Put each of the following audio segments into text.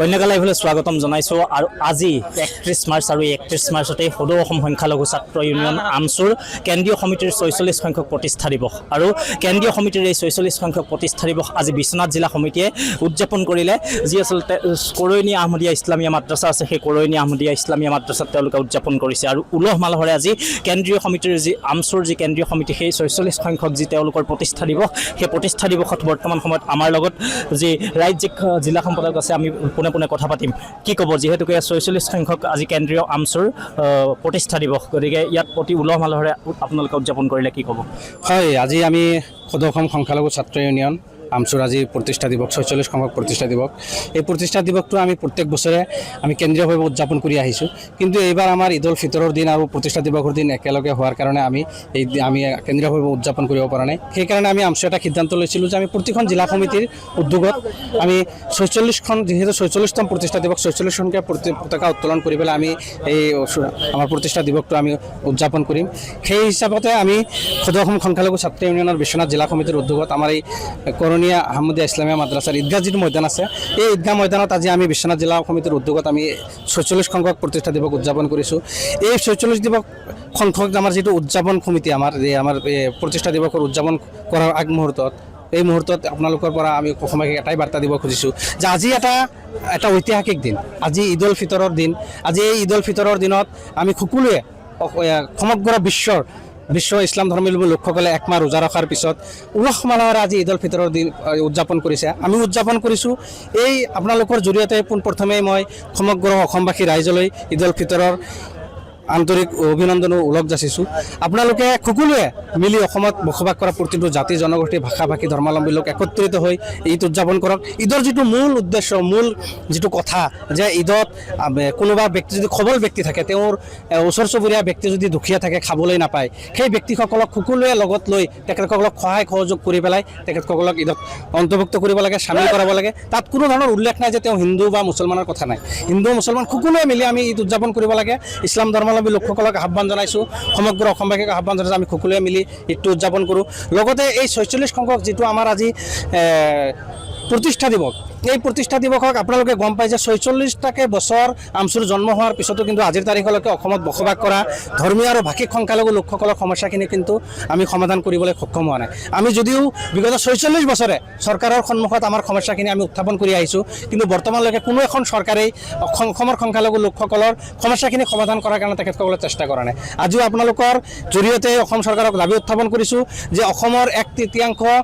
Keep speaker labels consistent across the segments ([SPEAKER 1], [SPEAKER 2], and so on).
[SPEAKER 1] কন্যাকা লাইভলৈ স্বাগতম জনাইছোঁ আৰু আজি ৩১ মাৰ্চ আৰু ৩১ মাৰ্চতে সদৌ অসম সংখ্যালঘু ছাত্ৰ ইউনিয়ন আমছুৰ কেন্দ্ৰীয় সমিতিৰ ৪৬ সংখ্যক প্ৰতিষ্ঠা দিৱস আৰু কেন্দ্ৰীয় সমিতিৰ এই ৪৬ সংখ্যক প্ৰতিষ্ঠা দিৱস আজি বিশ্বনাথ জিলা সমিতিয়ে উদযাপন কৰিলে। যি আচলতে কৰৈনী আহমদীয়া ইছলামীয়া মাদ্ৰাছা আছে, সেই কৰৈনী আহমদীয়া ইছলামীয়া মাদ্ৰাছাত তেওঁলোকে উদযাপন কৰিছে আৰু উলহ মালহেৰে আজি কেন্দ্ৰীয় সমিতিৰ যি আমছুৰ যি কেন্দ্ৰীয় সমিতি সেই ৪৬ সংখ্যক যি তেওঁলোকৰ প্ৰতিষ্ঠা দিৱস, সেই প্ৰতিষ্ঠা দিৱসত বৰ্তমান সময়ত আমাৰ লগত যি ৰাজ্যিক জিলা সম্পাদক আছে, আমি পোনে কথা পাতিম। কি ক'ব, যিহেতুকে ৪৬ সংখ্যক আজি কেন্দ্ৰীয় আমছুৰ প্ৰতিষ্ঠা দিৱস, গতিকে ইয়াত অতি উলহ মালহেৰে আপোনালোকে উদযাপন কৰিলে, কি ক'ব?
[SPEAKER 2] হয়, আজি আমি সদৌ অসম সংখ্যালঘু ছাত্ৰ ইউনিয়ন আমছুৰ আজি প্ৰতিষ্ঠা দিৱস, ৪৬ সংখ্যক প্ৰতিষ্ঠা দিৱস। এই প্ৰতিষ্ঠা দিৱসটো আমি প্ৰত্যেক বছৰে আমি কেন্দ্ৰীয়ভাৱে উদযাপন কৰি আহিছোঁ, কিন্তু এইবাৰ আমাৰ ঈদ উল ফিতৰৰ দিন আৰু প্ৰতিষ্ঠা দিৱসৰ দিন একেলগে হোৱাৰ কাৰণে আমি কেন্দ্ৰীয়ভাৱে উদযাপন কৰিব পৰা নাই। সেইকাৰণে আমি আমছুৱে এটা সিদ্ধান্ত লৈছিলোঁ যে আমি প্ৰতিখন জিলা সমিতিৰ উদ্যোগত আমি ৪৬খন, যিহেতু ৪৬তম প্ৰতিষ্ঠা দিৱস, ৪৬ সংখ্যক পতাকা উত্তোলন কৰি পেলাই আমি এই আমাৰ প্ৰতিষ্ঠা দিৱসটো আমি উদযাপন কৰিম। সেই হিচাপতে আমি সদৌ অসম সংখ্যালঘু ছাত্ৰ ইউনিয়নৰ বিশ্বনাথ জিলা সমিতিৰ উদ্যোগত আমাৰ এই কৰৈনী আহমদীয়া ইছলামীয়া মাদ্ৰাছাৰ ঈদগাহ যিটো ময়দান আছে, এই ঈদগাহ ময়দানত আজি আমি বিশ্বনাথ জিলা সমিতিৰ উদ্যোগত আমি ৪৬ সংখ্যক প্ৰতিষ্ঠা দিৱস উদযাপন কৰিছোঁ। এই ৪৬ দিৱস সংখ্যক আমাৰ যিটো উদযাপন সমিতি, আমাৰ প্ৰতিষ্ঠা দিৱসৰ উদযাপন কৰাৰ আগমুহূৰ্তত, এই মুহূৰ্তত আপোনালোকৰ পৰা আমি অসমবাসীক এটাই বাৰ্তা দিব খুজিছোঁ যে আজি এটা ঐতিহাসিক দিন, আজি ঈদ উল ফিতৰৰ দিন। আজি এই ঈদ উল ফিতৰৰ দিনত আমি সকলোৱে সমগ্ৰ বিশ্ব ইছলাম ধৰ্মাৱলম্বী লোকসকলে একমাহ ৰোজা ৰখাৰ পিছত উলহ মালহেৰে আজি ঈদ উল ফিতৰৰ দিন উদযাপন কৰিছে, আমি উদযাপন কৰিছোঁ। এই আপোনালোকৰ জৰিয়তে পোনপ্ৰথমেই মই সমগ্ৰ অসমবাসী ৰাইজলৈ ঈদ উল ফিতৰৰ আন্তৰিক অভিনন্দন ওলগ যাচিছোঁ। আপোনালোকে সকলোৱে মিলি অসমত বসবাস কৰা প্ৰতিটো জাতি জনগোষ্ঠী ভাষা ভাষী ধৰ্মাৱলম্বী লোক একত্ৰিত হৈ ঈদ উদযাপন কৰক। ঈদৰ যিটো মূল উদ্দেশ্য, মূল যিটো কথা, যে ঈদত কোনোবা ব্যক্তি যদি সবল ব্যক্তি থাকে, তেওঁৰ ওচৰ চুবুৰীয়া ব্যক্তি যদি দুখীয়া থাকে, খাবলৈ নাপায়, সেই ব্যক্তিসকলক সকলোৱে লগত লৈ তেখেতসকলক সহায় সহযোগ কৰি পেলাই তেখেতসকলক ঈদত অন্তৰ্ভুক্ত কৰিব লাগে, চামিল কৰাব লাগে। তাত কোনো ধৰণৰ উল্লেখ নাই যে তেওঁ হিন্দু বা মুছলমানৰ কথা নাই। হিন্দু মুছলমান সকলোৱে মিলি আমি ঈদ উদযাপন কৰিব লাগে। ইছলাম ধৰ্মাৱলম্বী লোকসকলক আহ্বান জনাইছোঁ, সমগ্ৰ অসমবাসীক আহ্বান জনাইছোঁ, আমি সকলোৱে মিলি ঈদটো উদযাপন কৰোঁ। লগতে এই ৪৬ সংখ্যক যিটো আমাৰ আজি প্ৰতিষ্ঠা দিৱস, এই প্ৰতিষ্ঠা দিৱসক আপোনালোকে গম পায় যে ৪৬টাকে বছৰ আমছুৰ জন্ম হোৱাৰ পিছতো কিন্তু আজিৰ তাৰিখলৈকে অসমত বসবাস কৰা ধৰ্মীয় আৰু ভাষিক সংখ্যালঘু লোকসকলৰ সমস্যাখিনি কিন্তু আমি সমাধান কৰিবলৈ সক্ষম হোৱা নাই। আমি যদিও বিগত ৪৬ বছৰে চৰকাৰৰ সন্মুখত আমাৰ সমস্যাখিনি আমি উত্থাপন কৰি আহিছোঁ, কিন্তু বৰ্তমানলৈকে কোনো এখন চৰকাৰেই অসমৰ সংখ্যালঘু লোকসকলৰ সমস্যাখিনি সমাধান কৰাৰ কাৰণে তেখেতসকলে চেষ্টা কৰা নাই। আজিও আপোনালোকৰ জৰিয়তে অসম চৰকাৰক দাবী উত্থাপন কৰিছোঁ যে অসমৰ ১/৩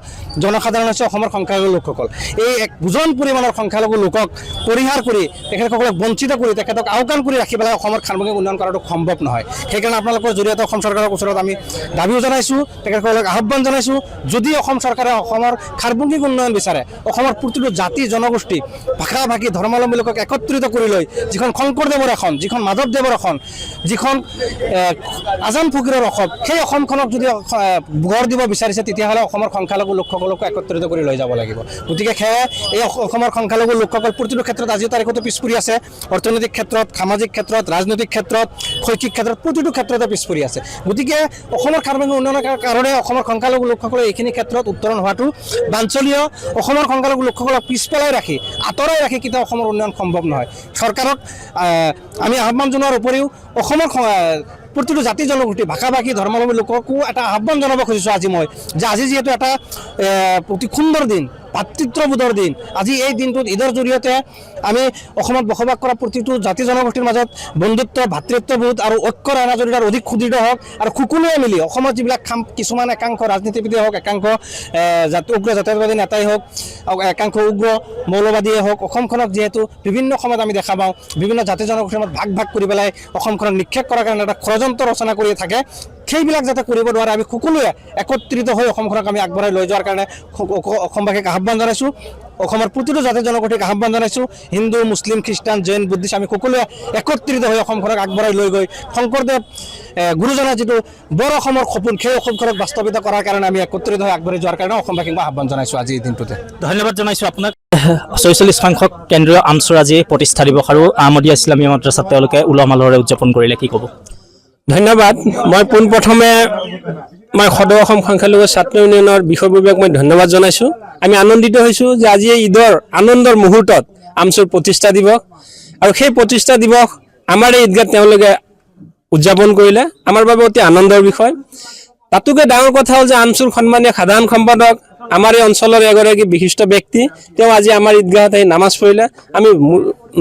[SPEAKER 2] জনসাধাৰণ হৈছে অসমৰ সংখ্যালঘু লোকসকল। এই এক বুজন পৰিমাণৰ সংখ্যালঘু লোকক পৰিহাৰ কৰি, তেখেতসকলক বঞ্চিত কৰি, তেখেতক আওকাণ কৰি ৰাখি পেলাই অসমৰ সাৰ্বজনীন উন্নয়ন কৰাটো সম্ভৱ নহয়। সেইকাৰণে আপোনালোকৰ জৰিয়তে অসম চৰকাৰৰ ওচৰত আমি দাবীও জনাইছোঁ, তেখেতসকলক আহ্বান জনাইছোঁ, যদি অসম চৰকাৰে অসমৰ সাৰ্বজনীন উন্নয়ন বিচাৰে, অসমৰ প্ৰতিটো জাতি জনগোষ্ঠী ভাষা ভাষী ধৰ্মাৱলম্বী লোকক একত্ৰিত কৰি লৈ যিখন শংকৰদেৱৰ আসন, যিখন মাধৱদেৱৰ আসন, যিখন আজান ফকীৰৰ অসম, সেই অসমখনক যদি গঢ় দিব বিচাৰিছে, তেতিয়াহ'লে অসমৰ সংখ্যালঘু লোকসকলকো একত্ৰিত কৰি লৈ যাব লাগিব। গতিকে সেয়ে এই অসমৰ সংখ্যালঘু লোকসকল প্ৰতিটো ক্ষেত্ৰত আজিৰ তাৰিখতো পিছপৰি আছে। অৰ্থনৈতিক ক্ষেত্ৰত, সামাজিক ক্ষেত্ৰত, ৰাজনৈতিক ক্ষেত্ৰত, শৈক্ষিক ক্ষেত্ৰত, প্ৰতিটো ক্ষেত্ৰতে পিছপৰি আছে। গতিকে অসমৰ সাৰ্বজনীন উন্নয়নৰ কাৰণে অসমৰ সংখ্যালঘু লোকসকলে এইখিনি ক্ষেত্ৰত উত্তৰণ হোৱাটো বাঞ্ছনীয়। অসমৰ সংখ্যালঘু লোকসকলক পিছ পেলাই ৰাখি, আঁতৰাই ৰাখি কেতিয়াও অসমৰ উন্নয়ন সম্ভৱ নহয়। চৰকাৰক আমি আহ্বান জনোৱাৰ উপৰিও অসমৰ প্ৰতিটো জাতি জনগোষ্ঠী ভাষা ভাষী ধৰ্মাৱলম্বী লোককো এটা আহ্বান জনাব খুজিছোঁ আজি মই, যে আজি যিহেতু এটা অতি সুন্দৰ দিন, ভাতৃত্ববোধৰ দিন, আজি এই দিনটোত ঈদৰ জৰিয়তে আমি অসমত বসবাস কৰা প্ৰতিটো জাতি জনগোষ্ঠীৰ মাজত বন্ধুত্ব, ভাতৃত্ববোধ আৰু ঐক্যৰ এনাজৰীডাল অধিক সুদৃঢ় হওক, আৰু সকলোৱে মিলি অসমত যিবিলাক কিছুমান একাংশ ৰাজনীতিবিদে হওক, একাংশ উগ্ৰ জাতীয়তাবাদী নেতাই হওক, একাংশ উগ্ৰ মৌলবাদীয়ে হওক, অসমখনক যিহেতু বিভিন্ন সময়ত আমি দেখা পাওঁ বিভিন্ন জাতি জনগোষ্ঠীৰ মাজত ভাগ কৰি পেলাই অসমখনক নিক্ষেপ কৰাৰ কাৰণে এটা ষড়যন্ত্ৰ ৰচনা কৰি থাকে, সেইবিলাক যাতে কৰিব নোৱাৰে আমি সকলোৱে একত্ৰিত হৈ অসমখনক আমি আগবঢ়াই লৈ যোৱাৰ কাৰণে অসমবাসীক আহ্বান জনাইছোঁ। অসমৰ প্ৰতিটো জাতি জনগোষ্ঠীক আহ্বান জনাইছোঁ, হিন্দু, মুছলিম, খ্ৰীষ্টান, জৈন, বুদ্ধিষ্ট, আমি সকলোৱে একত্ৰিত হৈ অসমখনক আগবঢ়াই লৈ গৈ শংকৰদেৱ গুৰুজনাৰ যিটো বৰ অসমৰ সপোন, সেই অসমখনক বাস্তৱিত কৰাৰ কাৰণে আমি একত্ৰিত হৈ আগবাঢ়ি যোৱাৰ কাৰণে অসমবাসীক মই আহ্বান জনাইছোঁ আজি এই দিনটোতে।
[SPEAKER 1] ধন্যবাদ জনাইছোঁ আপোনাক। ৪৬ সংখ্যক কেন্দ্ৰীয় আমছুৰ আজি প্ৰতিষ্ঠা দিৱস আৰু আহমদীয়া ইছলামীয়া মাদ্ৰাছাত তেওঁলোকে উলহ মালহেৰে উদযাপন কৰিলে, কি ক'ব?
[SPEAKER 3] ধন্যবাদ। মই পোনপ্ৰথমে সদৌ অসম সংখ্যালঘু ছাত্ৰ ইউনিয়নৰ বিষয়ববীয়াক মই ধন্যবাদ জনাইছোঁ। আমি আনন্দিত হৈছোঁ যে আজি এই ঈদৰ আনন্দৰ মুহূৰ্তত আমচুৰ প্ৰতিষ্ঠা দিৱস আৰু সেই প্ৰতিষ্ঠা দিৱস আমাৰ এই ঈদগাহত তেওঁলোকে উদযাপন কৰিলে আমাৰ বাবে অতি আনন্দৰ বিষয়। তাতোকৈ ডাঙৰ কথা হ'ল যে আমচুৰ সন্মানীয় সাধাৰণ সম্পাদক আমাৰ এই অঞ্চলৰ এগৰাকী বিশিষ্ট ব্যক্তি, তেওঁ আজি আমাৰ ঈদগাহত আহি নামাজ পঢ়িলে। আমি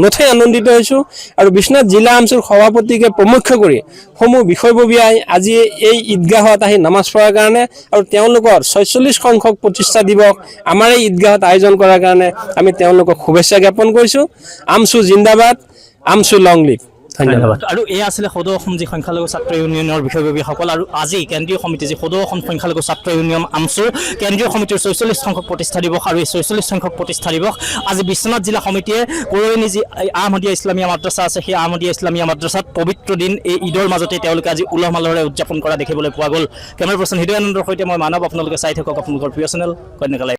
[SPEAKER 3] নথৈ আনন্দিত হৈছোঁ আৰু বিশ্বনাথ জিলা আমচুৰ সভাপতিকে প্ৰমুখ্য কৰি সমূহ বিষয়ববীয়াই আজি এই ঈদগাহত আহি নামাজ পঢ়াৰ কাৰণে আৰু তেওঁলোকৰ ৪৬ সংখ্যক প্ৰতিষ্ঠা দিৱস আমাৰ এই ঈদগাহত আয়োজন কৰাৰ কাৰণে আমি তেওঁলোকক শুভেচ্ছা জ্ঞাপন কৰিছোঁ। আমচু জিন্দাবাদ, আমচু লং লিভ। ধন্যবাদ।
[SPEAKER 1] আৰু এয়া আছিলে সদৌ অসম যি সংখ্যালঘু ছাত্ৰ ইউনিয়নৰ বিষয়ববীয়াসকল। আৰু আজি কেন্দ্ৰীয় সমিতি যি সদৌ অসম সংখ্যালঘু ছাত্ৰ ইউনিয়ন আমচুৰ কেন্দ্ৰীয় সমিতিৰ ৪৬ সংখ্যক প্ৰতিষ্ঠা দিৱস আৰু এই ৪৬ সংখ্যক প্ৰতিষ্ঠা দিৱস আজি বিশ্বনাথ জিলা সমিতিয়ে কৰৈনী যি আহমদীয়া ইছলামীয়া মাদ্ৰাছা আছে, সেই আহমদীয়া ইছলামীয়া মাদ্ৰাছাত পবিত্ৰ দিন এই ঈদৰ মাজতে তেওঁলোকে আজি উলহ মালহেৰে উদযাপন কৰা দেখিবলৈ পোৱা গ'ল। কেমেৰা পাৰ্চন হৃদয়ানন্দৰ সৈতে মই মানৱ, আপোনালোকে চাই থাকক আপোনালোকৰ প্ৰিয় চেনেল কন্যাকা লাইভ।